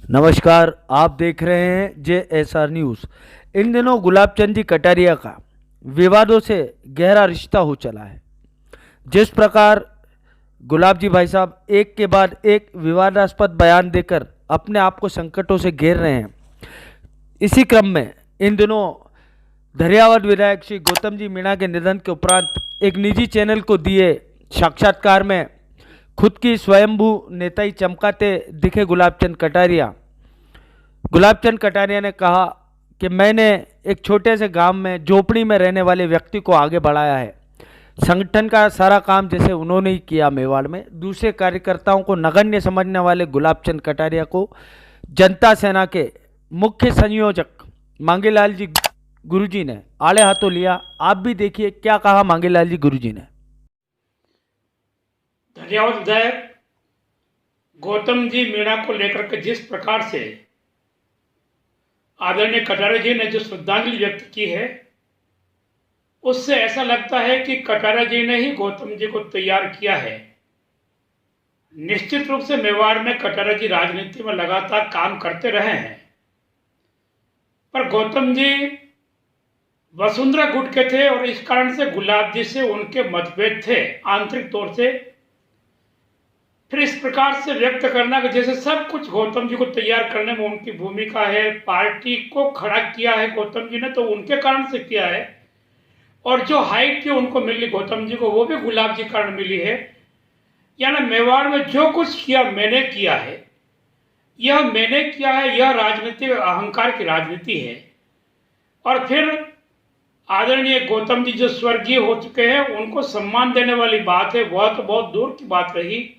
नमस्कार, आप देख रहे हैं JSR न्यूज़। इन दिनों गुलाब चंद जी कटारिया का विवादों से गहरा रिश्ता हो चला है। जिस प्रकार गुलाब जी भाई साहब एक के बाद एक विवादास्पद बयान देकर अपने आप को संकटों से घेर रहे हैं, इसी क्रम में इन दिनों धरियावद विधायक श्री गौतम जी मीणा के निधन के उपरांत एक निजी चैनल को दिए साक्षात्कार में खुद की स्वयंभू नेताई चमकाते दिखे गुलाबचंद कटारिया ने कहा कि मैंने एक छोटे से गांव में झोपड़ी में रहने वाले व्यक्ति को आगे बढ़ाया है। संगठन का सारा काम जैसे उन्होंने ही किया मेवाड़ में, दूसरे कार्यकर्ताओं को नगण्य समझने वाले गुलाबचंद कटारिया को जनता सेना के मुख्य संयोजक मांगेलाल जी गुरुजी ने आड़े हाथों लिया। आप भी देखिए क्या कहा मांगेलाल जी गुरुजी ने। धन्यवाद विधायक गौतम जी मीणा को लेकर के जिस प्रकार से आदरणीय कटारिया जी ने जो श्रद्धांजलि व्यक्त की है, उससे ऐसा लगता है कि कटारिया जी ने ही गौतम जी को तैयार किया है। निश्चित रूप से मेवाड़ में कटारिया जी राजनीति में लगातार काम करते रहे हैं, पर गौतम जी वसुंधरा गुट के थे और इस कारण से गुलाब जी से उनके मतभेद थे आंतरिक तौर से। फिर इस प्रकार से व्यक्त करना कि जैसे सब कुछ गौतम जी को तैयार करने में उनकी भूमिका है, पार्टी को खड़ा किया है गौतम जी ने तो उनके कारण से किया है, और जो हाइट जो उनको मिली गौतम जी को वो भी गुलाब जी कारण मिली है। यानी मेवाड़ में जो कुछ किया मैंने किया है, यह राजनीति अहंकार की राजनीति है। और फिर आदरणीय गौतम जी जो स्वर्गीय हो चुके हैं उनको सम्मान देने वाली बात है, वह तो बहुत दूर की बात रही।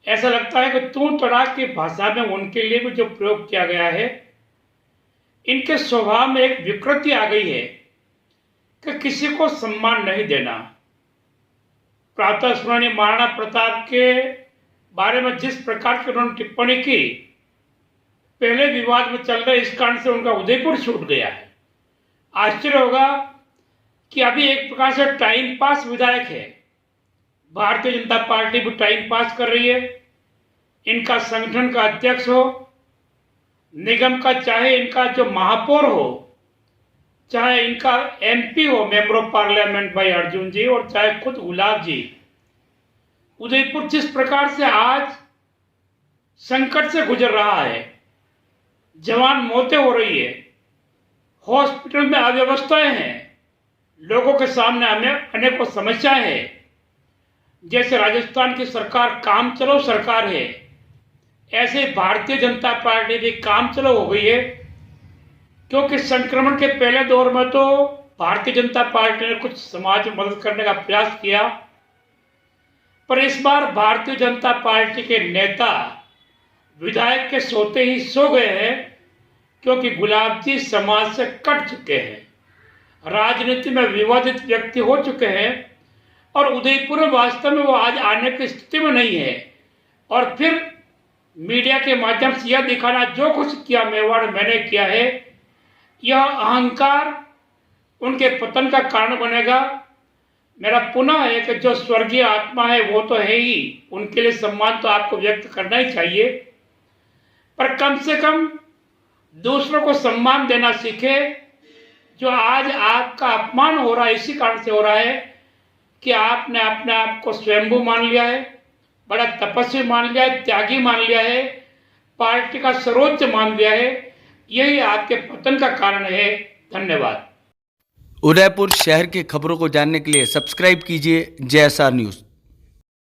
ऐसा लगता है कि तू तड़ाक की भाषा में उनके लिए भी जो प्रयोग किया गया है, इनके स्वभाव में एक विकृति आ गई है कि किसी को सम्मान नहीं देना। प्रातः स्मरणीय महाराणा प्रताप के बारे में जिस प्रकार की उन्होंने टिप्पणी की, पहले विवाद में चल रहे, इस कारण से उनका उदयपुर छूट गया है। आश्चर्य होगा कि अभी एक प्रकार से टाइम पास विधायक है, भारतीय जनता पार्टी भी टाइम पास कर रही है। इनका संगठन का अध्यक्ष हो, निगम का चाहे इनका जो महापौर हो, चाहे इनका MP हो मेंबर ऑफ पार्लियामेंट भाई अर्जुन जी, और चाहे खुद गुलाब जी, उदयपुर जिस प्रकार से आज संकट से गुजर रहा है, जवान मौतें हो रही है, हॉस्पिटल में अव्यवस्थाएं हैं, लोगों के सामने हमें अनेकों समस्याएं हैं। जैसे राजस्थान की सरकार काम चलो सरकार है, ऐसे भारतीय जनता पार्टी भी काम चलो हो गई है। क्योंकि संक्रमण के पहले दौर में तो भारतीय जनता पार्टी ने कुछ समाज में मदद करने का प्रयास किया, पर इस बार भारतीय जनता पार्टी के नेता विधायक के सोते ही सो गए हैं, क्योंकि गुलाब जी समाज से कट चुके हैं, राजनीति में विवादित व्यक्ति हो चुके हैं, और उदयपुर में वास्तव में वो आज आने की स्थिति में नहीं है। और फिर मीडिया के माध्यम से यह दिखाना जो कुछ किया मेवाड़ मैंने किया है, यह अहंकार उनके पतन का कारण बनेगा। मेरा पुनः है कि जो स्वर्गीय आत्मा है वो तो है ही, उनके लिए सम्मान तो आपको व्यक्त करना ही चाहिए, पर कम से कम दूसरों को सम्मान देना सीखे। जो आज आपका अपमान हो रहा है इसी कारण से हो रहा है कि आपने अपने आप को स्वयंभू मान लिया है, बड़ा तपस्वी मान लिया है, त्यागी मान लिया है, पार्टी का सर्वोच्च मान लिया है। यही आपके पतन का कारण है। धन्यवाद। उदयपुर शहर की खबरों को जानने के लिए सब्सक्राइब कीजिए JSR न्यूज़।